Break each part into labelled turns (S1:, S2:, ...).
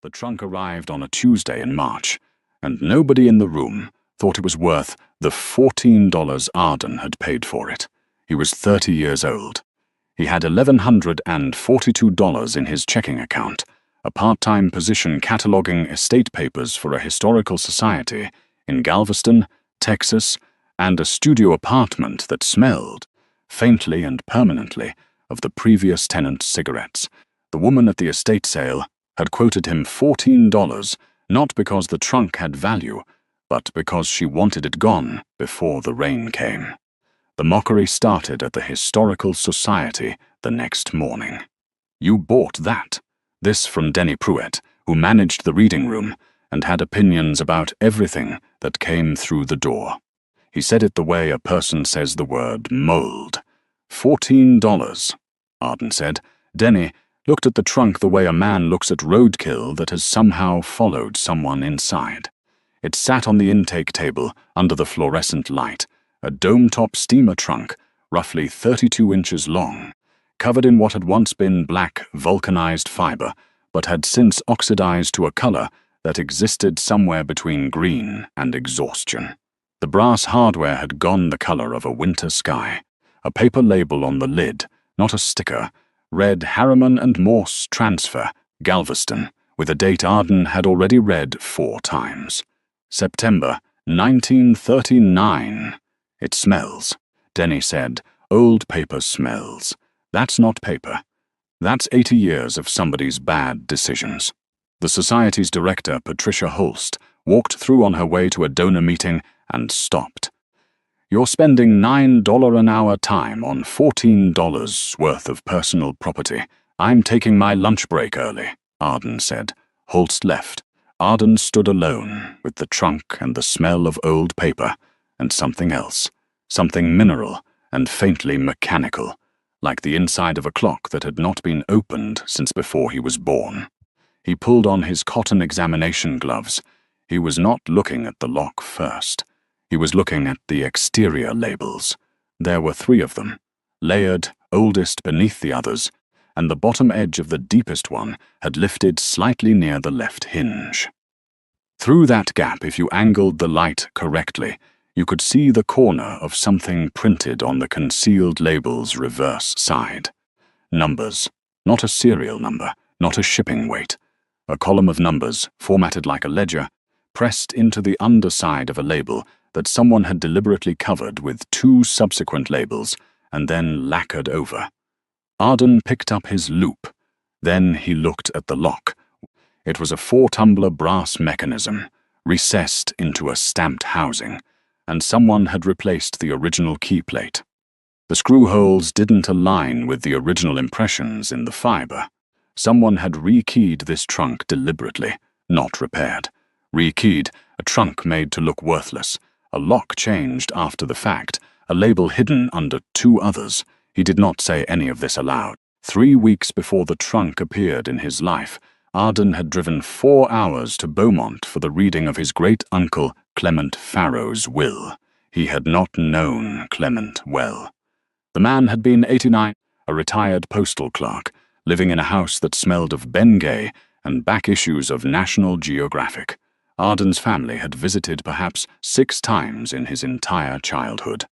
S1: The trunk arrived on a Tuesday in March, and nobody in the room thought it was worth the $14 Arden had paid for it. He was 30 years old. He had $1,142 in his checking account, a part-time position cataloging estate papers for a historical society in Galveston, Texas, and a studio apartment that smelled, faintly and permanently, of the previous tenant's cigarettes. The woman at the estate sale had quoted him $14, not because the trunk had value, but because she wanted it gone before the rain came. The mockery started at the Historical Society the next morning. "You bought that." This from Denny Pruitt, who managed the reading room and had opinions about everything that came through the door. He said it the way a person says the word mold. $14, Arden said. Denny looked at the trunk the way a man looks at roadkill that has somehow followed someone inside. It sat on the intake table under the fluorescent light, a dome-top steamer trunk, roughly 32 inches long, covered in what had once been black vulcanized fiber, but had since oxidized to a color that existed somewhere between green and exhaustion. The brass hardware had gone the color of a winter sky. A paper label on the lid, not a sticker, read Harriman and Morse Transfer, Galveston, with a date Arden had already read 4 times. September 1939. "It smells," Denny said. "Old paper smells. That's not paper. That's 80 years of somebody's bad decisions." The society's director, Patricia Holst, walked through on her way to a donor meeting and stopped. "You're spending $9 an hour time on $14 worth of personal property. I'm taking my lunch break early," Arden said. Holst left. Arden stood alone with the trunk and the smell of old paper and something else, something mineral and faintly mechanical, like the inside of a clock that had not been opened since before he was born. He pulled on his cotton examination gloves. He was not looking at the lock first. He was looking at the exterior labels. There were 3 of them, layered, oldest beneath the others, and the bottom edge of the deepest one had lifted slightly near the left hinge. Through that gap, if you angled the light correctly, you could see the corner of something printed on the concealed label's reverse side. Numbers, not a serial number, not a shipping weight. A column of numbers, formatted like a ledger, pressed into the underside of a label that someone had deliberately covered with 2 subsequent labels and then lacquered over. Arden picked up his loop. Then he looked at the lock. It was a 4-tumbler brass mechanism, recessed into a stamped housing, and someone had replaced the original key plate. The screw holes didn't align with the original impressions in the fiber. Someone had rekeyed this trunk deliberately, not repaired. Rekeyed, a trunk made to look worthless, a lock changed after the fact, a label hidden under 2 others. He did not say any of this aloud. 3 weeks before the trunk appeared in his life, Arden had driven 4 hours to Beaumont for the reading of his great-uncle Clement Farrow's will. He had not known Clement well. The man had been 89, a retired postal clerk, living in a house that smelled of Bengay and back issues of National Geographic. Arden's family had visited perhaps 6 times in his entire childhood.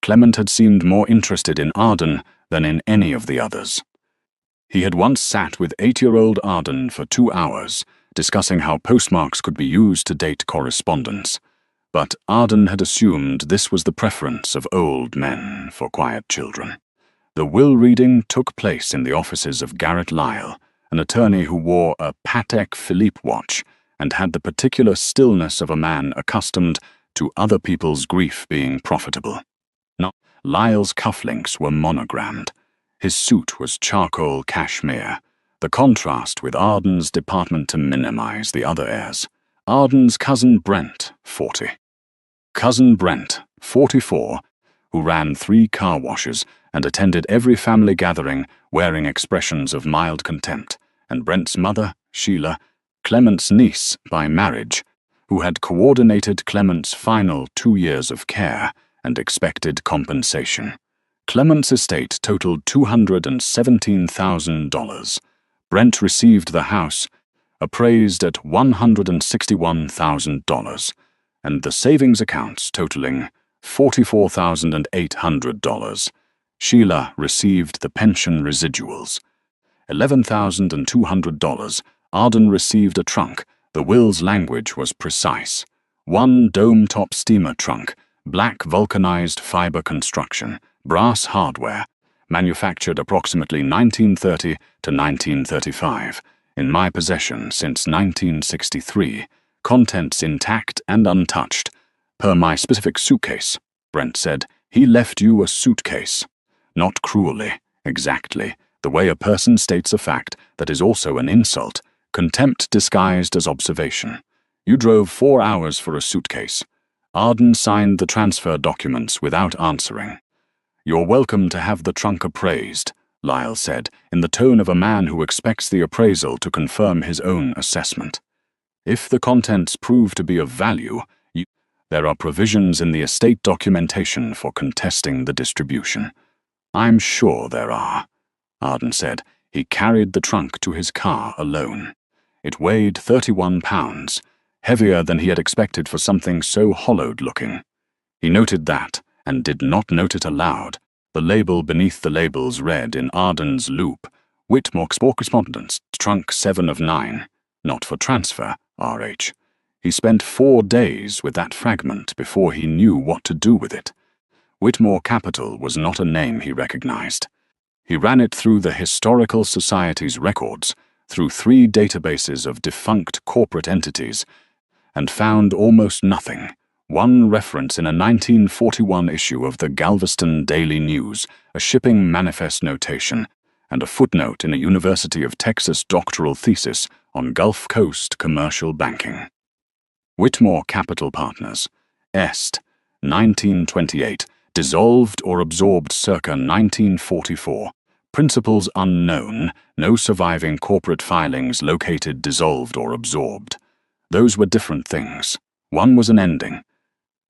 S1: Clement had seemed more interested in Arden than in any of the others. He had once sat with 8-year-old Arden for 2 hours, discussing how postmarks could be used to date correspondence. But Arden had assumed this was the preference of old men for quiet children. The will reading took place in the offices of Garrett Lyle, an attorney who wore a Patek Philippe watch and had the particular stillness of a man accustomed to other people's grief being profitable. Lyle's cufflinks were monogrammed. His suit was charcoal cashmere, the contrast with Arden's department to minimize the other airs. Arden's cousin Brent, 40. Cousin Brent, 44, who ran 3 car washes and attended every family gathering wearing expressions of mild contempt, and Brent's mother, Sheila, Clement's niece by marriage, who had coordinated Clement's final 2 years of care and expected compensation. Clement's estate totaled $217,000. Brent received the house, appraised at $161,000, and the savings accounts totaling $44,800. Sheila received the pension residuals. $11,200. Arden received a trunk. The will's language was precise. One dome-top steamer trunk, black vulcanized fiber construction, brass hardware, manufactured approximately 1930 to 1935, in my possession since 1963, contents intact and untouched. Per my specific suitcase, Brent said. He left you a suitcase. Not cruelly, exactly, the way a person states a fact that is also an insult, contempt disguised as observation. You drove 4 hours for a suitcase. Arden signed the transfer documents without answering. You're welcome to have the trunk appraised, Lyle said, in the tone of a man who expects the appraisal to confirm his own assessment. If the contents prove to be of value, there are provisions in the estate documentation for contesting the distribution. I'm sure there are, Arden said. He carried the trunk to his car alone. It weighed 31 pounds, heavier than he had expected for something so hollowed-looking. He noted that, and did not note it aloud. The label beneath the labels read in Arden's loop, Whitmore Correspondence, Trunk 7 of 9, not for transfer, R.H. He spent 4 days with that fragment before he knew what to do with it. Whitmore Capital was not a name he recognized. He ran it through the Historical Society's records, through 3 databases of defunct corporate entities, and found almost nothing. One reference in a 1941 issue of the Galveston Daily News, a shipping manifest notation, and a footnote in a University of Texas doctoral thesis on Gulf Coast commercial banking. Whitmore Capital Partners, Est, 1928, dissolved or absorbed circa 1944. Principals unknown, no surviving corporate filings located, dissolved or absorbed. Those were different things. One was an ending.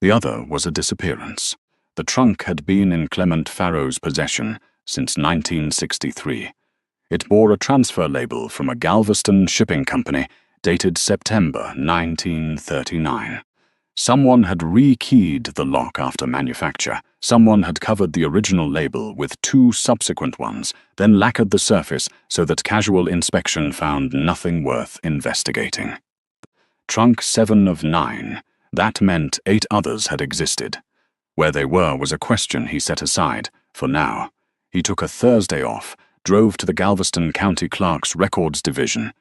S1: The other was a disappearance. The trunk had been in Clement Farrow's possession since 1963. It bore a transfer label from a Galveston shipping company dated September 1939. Someone had re-keyed the lock after manufacture. Someone had covered the original label with 2 subsequent ones, then lacquered the surface so that casual inspection found nothing worth investigating. Trunk 7 of 9. That meant 8 others had existed. Where they were was a question he set aside, for now. He took a Thursday off, drove to the Galveston County Clerk's Records Division,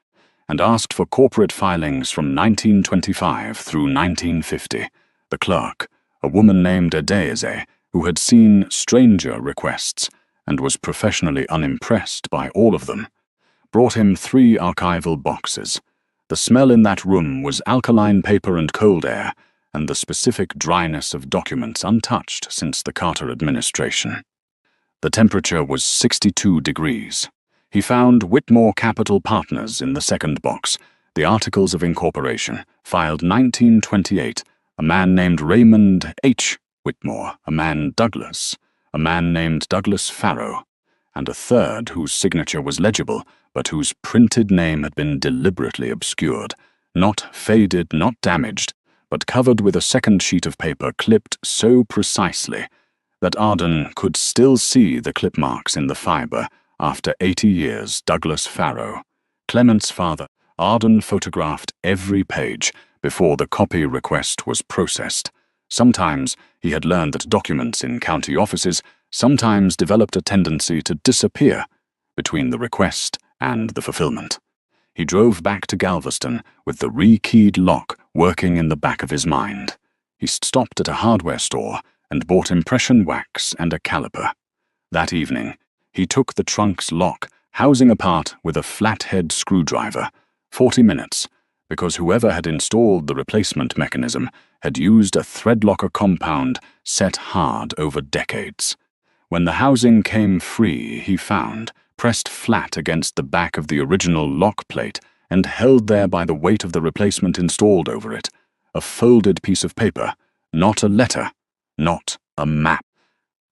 S1: and asked for corporate filings from 1925 through 1950. The clerk, a woman named Adeze, who had seen stranger requests and was professionally unimpressed by all of them, brought him 3 archival boxes. The smell in that room was alkaline paper and cold air, and the specific dryness of documents untouched since the Carter administration. The temperature was 62 degrees. He found Whitmore Capital Partners in the second box, the Articles of Incorporation, filed 1928, a man named Raymond H. Whitmore, a man Douglas, a man named Douglas Farrow, and a third whose signature was legible, but whose printed name had been deliberately obscured, not faded, not damaged, but covered with a second sheet of paper clipped so precisely that Arden could still see the clip marks in the fiber. After 80 years, Douglas Farrow, Clement's father. Arden photographed every page before the copy request was processed. Sometimes he had learned that documents in county offices sometimes developed a tendency to disappear between the request and the fulfillment. He drove back to Galveston with the re-keyed lock working in the back of his mind. He stopped at a hardware store and bought impression wax and a caliper. That evening, he took the trunk's lock, housing apart with a flathead screwdriver. 40 minutes, because whoever had installed the replacement mechanism had used a threadlocker compound set hard over decades. When the housing came free, he found, pressed flat against the back of the original lock plate and held there by the weight of the replacement installed over it, a folded piece of paper, not a letter, not a map.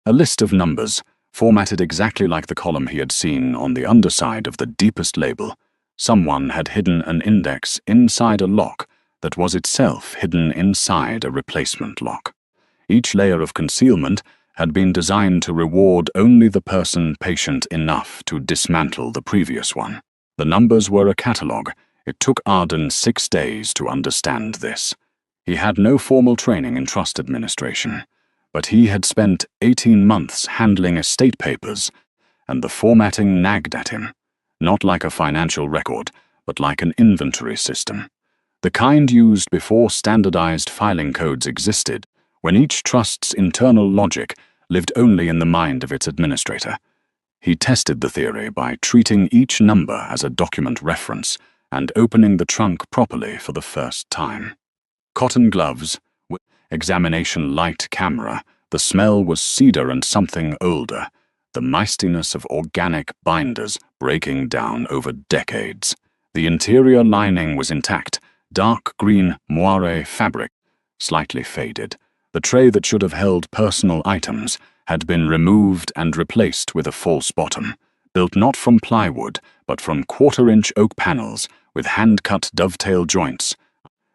S1: A list of numbers, formatted exactly like the column he had seen on the underside of the deepest label. Someone had hidden an index inside a lock that was itself hidden inside a replacement lock. Each layer of concealment had been designed to reward only the person patient enough to dismantle the previous one. The numbers were a catalogue. It took Arden 6 days to understand this. He had no formal training in trust administration, but he had spent 18 months handling estate papers, and the formatting nagged at him, not like a financial record, but like an inventory system. The kind used before standardized filing codes existed, when each trust's internal logic lived only in the mind of its administrator. He tested the theory by treating each number as a document reference and opening the trunk properly for the first time. Cotton gloves, examination light camera, the smell was cedar and something older, the mistiness of organic binders breaking down over decades. The interior lining was intact, dark green moire fabric, slightly faded. The tray that should have held personal items had been removed and replaced with a false bottom, built not from plywood, but from quarter-inch oak panels with hand-cut dovetail joints,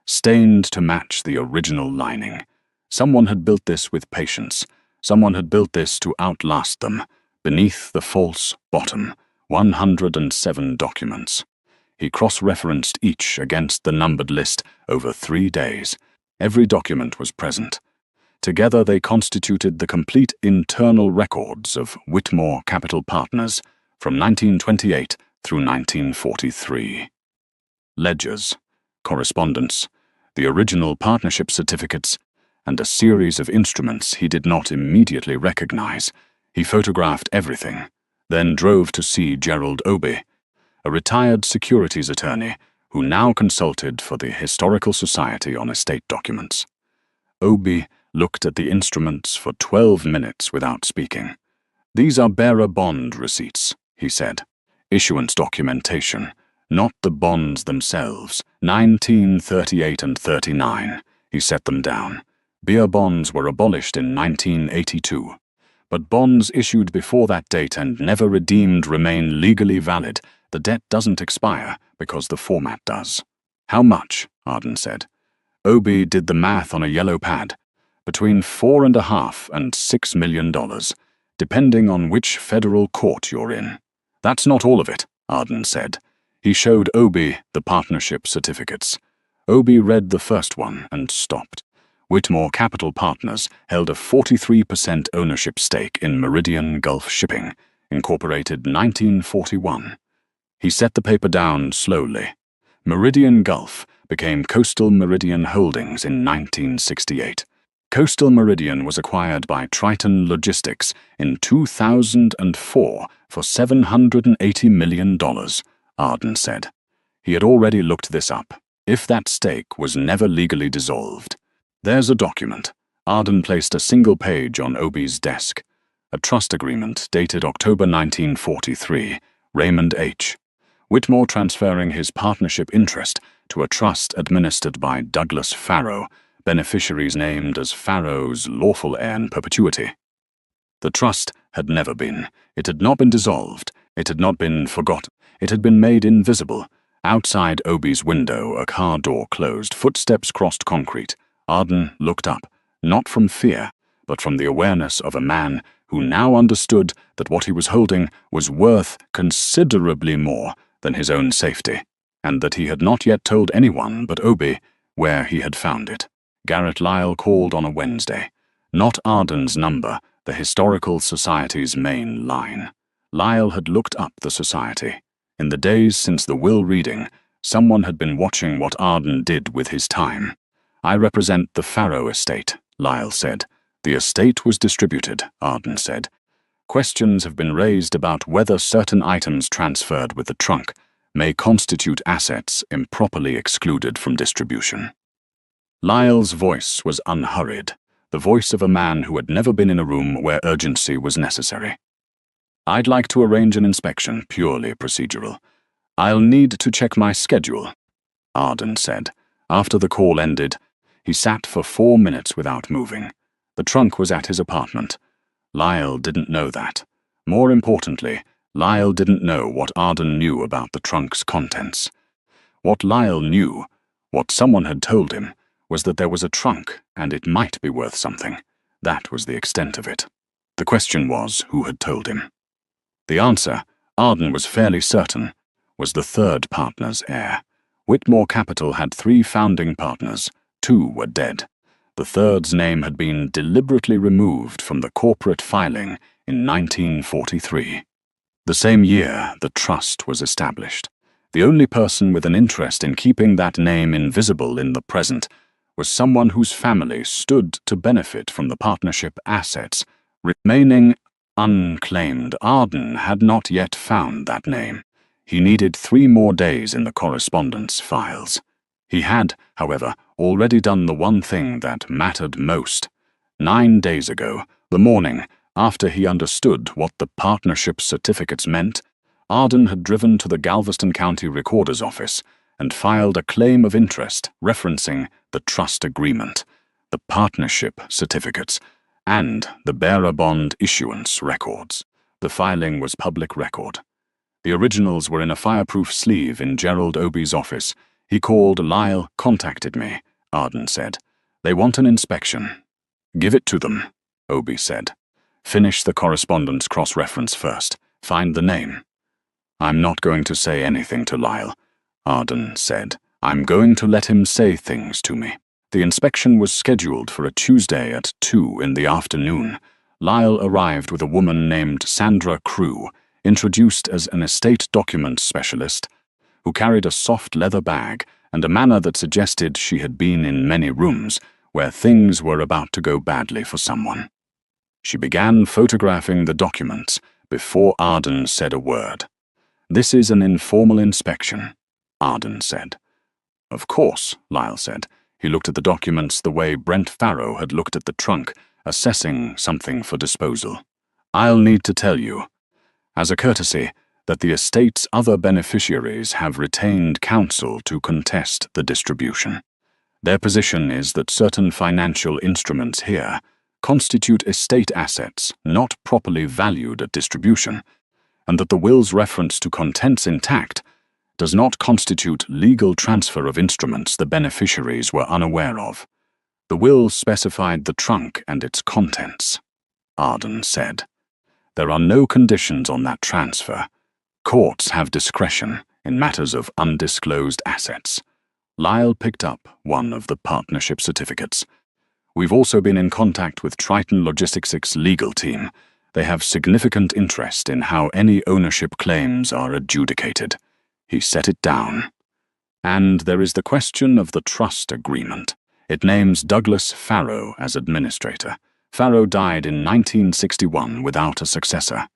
S1: stained to match the original lining. Someone had built this with patience. Someone had built this to outlast them. Beneath the false bottom, 107 documents. He cross-referenced each against the numbered list over 3 days. Every document was present. Together they constituted the complete internal records of Whitmore Capital Partners from 1928 through 1943. Ledgers, correspondence, the original partnership certificates, and a series of instruments he did not immediately recognize. He photographed everything, then drove to see Gerald Obie, a retired securities attorney who now consulted for the Historical Society on estate documents. Obie looked at the instruments for 12 minutes without speaking. "These are bearer bond receipts," he said. "Issuance documentation, not the bonds themselves. 1938 and 39. He set them down. Beer bonds were abolished in 1982. But bonds issued before that date and never redeemed remain legally valid. The debt doesn't expire because the format does." "How much?" Arden said. Obie did the math on a yellow pad. "Between $4.5 and $6 million, depending on which federal court you're in." "That's not all of it," Arden said. He showed Obie the partnership certificates. Obie read the first one and stopped. Whitmore Capital Partners held a 43% ownership stake in Meridian Gulf Shipping, incorporated 1941. He set the paper down slowly. Meridian Gulf became Coastal Meridian Holdings in 1968. Coastal Meridian was acquired by Triton Logistics in 2004 for $780 million, Arden said. He had already looked this up. If that stake was never legally dissolved. "There's a document." Arden placed a single page on Obie's desk. A trust agreement dated October 1943, Raymond H. Whitmore transferring his partnership interest to a trust administered by Douglas Farrow, beneficiaries named as Farrow's lawful heir in perpetuity. The trust had never been. It had not been dissolved. It had not been forgotten. It had been made invisible. Outside Obie's window, a car door closed. Footsteps crossed concrete. Arden looked up, not from fear, but from the awareness of a man who now understood that what he was holding was worth considerably more than his own safety, and that he had not yet told anyone but Obie where he had found it. Garrett Lyle called on a Wednesday. Not Arden's number, the Historical Society's main line. Lyle had looked up the society. In the days since the will reading, someone had been watching what Arden did with his time. "I represent the Farrow estate," Lyle said. "The estate was distributed," Arden said. "Questions have been raised about whether certain items transferred with the trunk may constitute assets improperly excluded from distribution." Lyle's voice was unhurried, the voice of a man who had never been in a room where urgency was necessary. "I'd like to arrange an inspection, purely procedural. I'll need to check my schedule," Arden said. After the call ended, he sat for 4 minutes without moving. The trunk was at his apartment. Lyle didn't know that. More importantly, Lyle didn't know what Arden knew about the trunk's contents. What Lyle knew, what someone had told him, was that there was a trunk and it might be worth something. That was the extent of it. The question was who had told him. The answer, Arden was fairly certain, was the third partner's heir. Whitmore Capital had 3 founding partners. 2 were dead. The third's name had been deliberately removed from the corporate filing in 1943. The same year, the trust was established. The only person with an interest in keeping that name invisible in the present was someone whose family stood to benefit from the partnership assets remaining unclaimed. Arden had not yet found that name. He needed 3 more days in the correspondence files. He had, however, already done the one thing that mattered most. 9 days ago, the morning after he understood what the partnership certificates meant, Arden had driven to the Galveston County Recorder's office and filed a claim of interest referencing the trust agreement, the partnership certificates, and the bearer bond issuance records. The filing was public record. The originals were in a fireproof sleeve in Gerald Obie's office. He called. Lyle contacted me, Arden said. They want an inspection. Give it to them, Obie said. Finish the correspondence cross-reference first. Find the name. I'm not going to say anything to Lyle, Arden said. I'm going to let him say things to me. The inspection was scheduled for a Tuesday at 2 in the afternoon. Lyle arrived with a woman named Sandra Crew, introduced as an estate document specialist, who carried a soft leather bag and a manner that suggested she had been in many rooms where things were about to go badly for someone. She began photographing the documents before Arden said a word. This is an informal inspection, Arden said. Of course, Lyle said. He looked at the documents the way Brent Farrow had looked at the trunk, assessing something for disposal. I'll need to tell you, as a courtesy, that the estate's other beneficiaries have retained counsel to contest the distribution. Their position is that certain financial instruments here constitute estate assets not properly valued at distribution, and that the will's reference to contents intact does not constitute legal transfer of instruments the beneficiaries were unaware of. The will specified the trunk and its contents, Arden said. There are no conditions on that transfer. Courts have discretion in matters of undisclosed assets. Lyle picked up one of the partnership certificates. We've also been in contact with Triton Logistics' legal team. They have significant interest in how any ownership claims are adjudicated. He set it down. And there is the question of the trust agreement. It names Douglas Farrow as administrator. Farrow died in 1961 without a successor.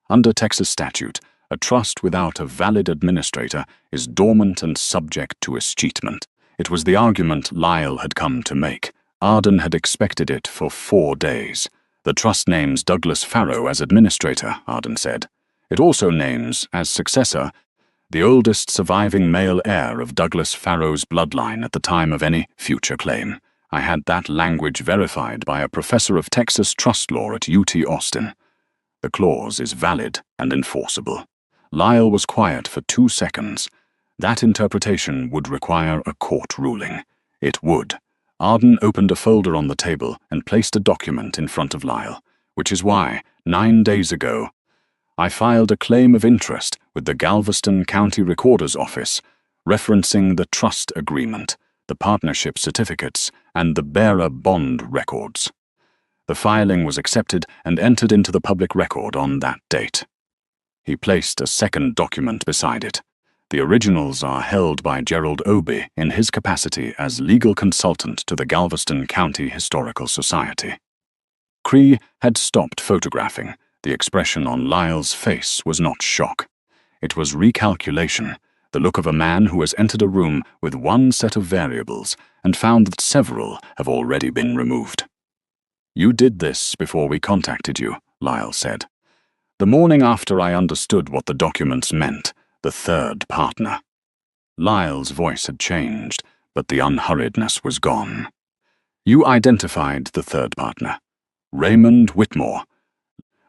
S1: Under Texas statute, a trust without a valid administrator is dormant and subject to escheatment. It was the argument Lyle had come to make. Arden had expected it for 4 days. The trust names Douglas Farrow as administrator, Arden said. It also names, as successor, the oldest surviving male heir of Douglas Farrow's bloodline at the time of any future claim. I had that language verified by a professor of Texas trust law at UT Austin. The clause is valid and enforceable. Lyle was quiet for 2 seconds. That interpretation would require a court ruling. It would. Arden opened a folder on the table and placed a document in front of Lyle, which is why, 9 days ago, I filed a claim of interest with the Galveston County Recorder's Office, referencing the trust agreement, the partnership certificates, and the bearer bond records. The filing was accepted and entered into the public record on that date. He placed a second document beside it. The originals are held by Gerald Obie in his capacity as legal consultant to the Galveston County Historical Society. Cree had stopped photographing. The expression on Lyle's face was not shock. It was recalculation, the look of a man who has entered a room with one set of variables and found that several have already been removed. You did this before we contacted you, Lyle said. The morning after I understood what the documents meant, the third partner. Lyle's voice had changed, but the unhurriedness was gone. You identified the third partner, Raymond Whitmore,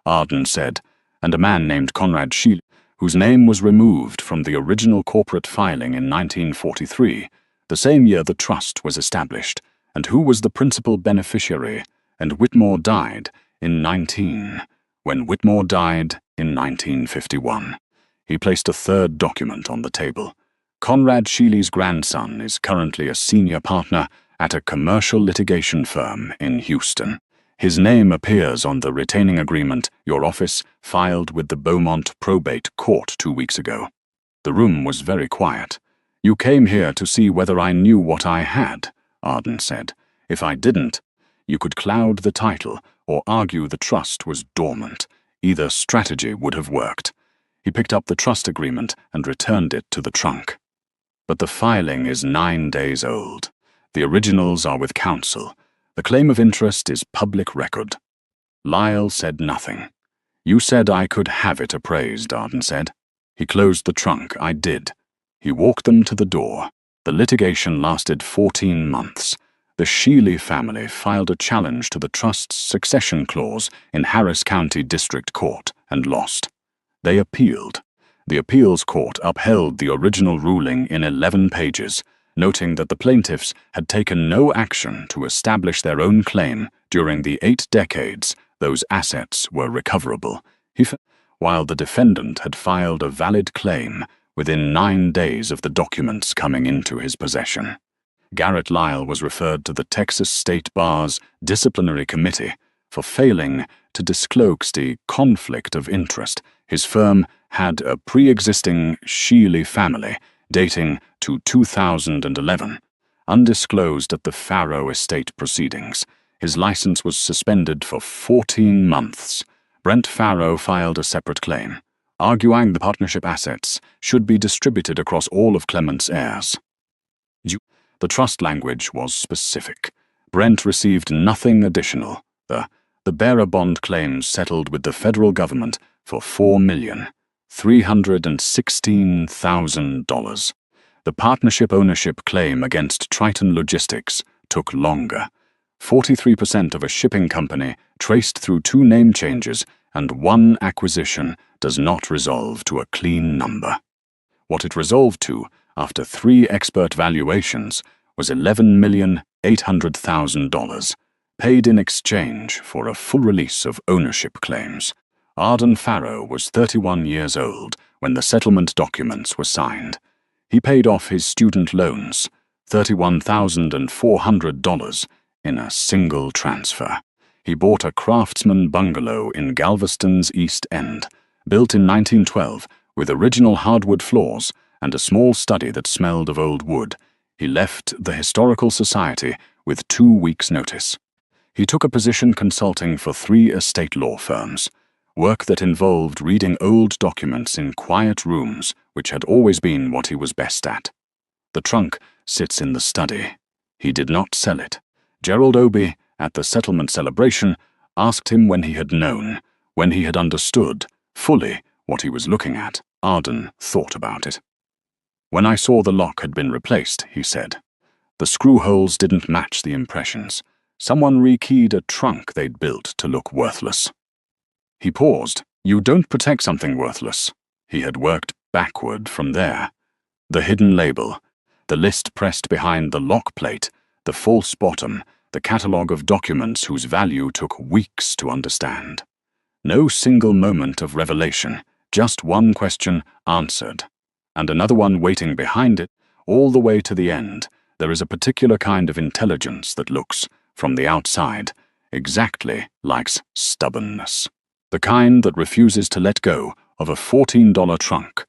S1: Arden said, and a man named Conrad Sheely, whose name was removed from the original corporate filing in 1943, the same year the trust was established, and who was the principal beneficiary, and Whitmore died in when Whitmore died in 1951. He placed a third document on the table. Conrad Sheely's grandson is currently a senior partner at a commercial litigation firm in Houston. His name appears on the retaining agreement your office filed with the Beaumont Probate Court 2 weeks ago. The room was very quiet. "You came here to see whether I knew what I had," Arden said. "If I didn't, you could cloud the title or argue the trust was dormant. Either strategy would have worked." He picked up the trust agreement and returned it to the trunk. "But the filing is 9 days old. The originals are with counsel. The claim of interest is public record." Lyle said nothing. "You said I could have it appraised," Arden said. He closed the trunk. "I did." He walked them to the door. The litigation lasted 14 months. The Sheely family filed a challenge to the trust's succession clause in Harris County District Court and lost. They appealed. The appeals court upheld the original ruling in 11 pages, noting that the plaintiffs had taken no action to establish their own claim during the 8 decades those assets were recoverable, while the defendant had filed a valid claim within 9 days of the documents coming into his possession. Garrett Lyle was referred to the Texas State Bar's disciplinary committee for failing to disclose the conflict of interest. His firm had a pre-existing Sheely family dating to 2011, undisclosed at the Farrow estate proceedings. His license was suspended for 14 months. Brent Farrow filed a separate claim, arguing the partnership assets should be distributed across all of Clement's heirs. The trust language was specific. Brent received nothing additional. The bearer bond claims settled with the federal government for $4,316,000. The partnership ownership claim against Triton Logistics took longer. 43% of a shipping company traced through 2 name changes and 1 acquisition does not resolve to a clean number. What it resolved to, after 3 expert valuations, was $11,800,000, paid in exchange for a full release of ownership claims. Arden Farrow was 31 years old when the settlement documents were signed. He paid off his student loans, $31,400, in a single transfer. He bought a craftsman bungalow in Galveston's East End, built in 1912 with original hardwood floors and a small study that smelled of old wood. He left the Historical Society with 2 weeks' notice. He took a position consulting for 3 estate law firms, work that involved reading old documents in quiet rooms, which had always been what he was best at. The trunk sits in the study. He did not sell it. Gerald Obie, at the settlement celebration, asked him when he had known, when he had understood fully what he was looking at. Arden thought about it. "When I saw the lock had been replaced," he said. "The screw holes didn't match the impressions. Someone rekeyed a trunk they'd built to look worthless." He paused. "You don't protect something worthless." He had worked backward from there. The hidden label, the list pressed behind the lock plate, the false bottom, the catalogue of documents whose value took weeks to understand. No single moment of revelation, just one question answered, and another one waiting behind it, all the way to the end. There is a particular kind of intelligence that looks, from the outside, exactly like stubbornness. The kind that refuses to let go of a $14 trunk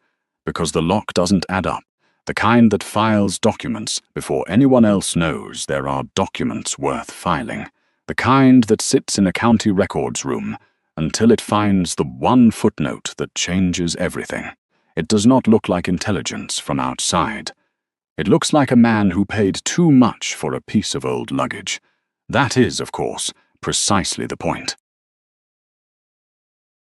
S1: because the lock doesn't add up. The kind that files documents before anyone else knows there are documents worth filing. The kind that sits in a county records room until it finds the one footnote that changes everything. It does not look like intelligence from outside. It looks like a man who paid too much for a piece of old luggage. That is, of course, precisely the point.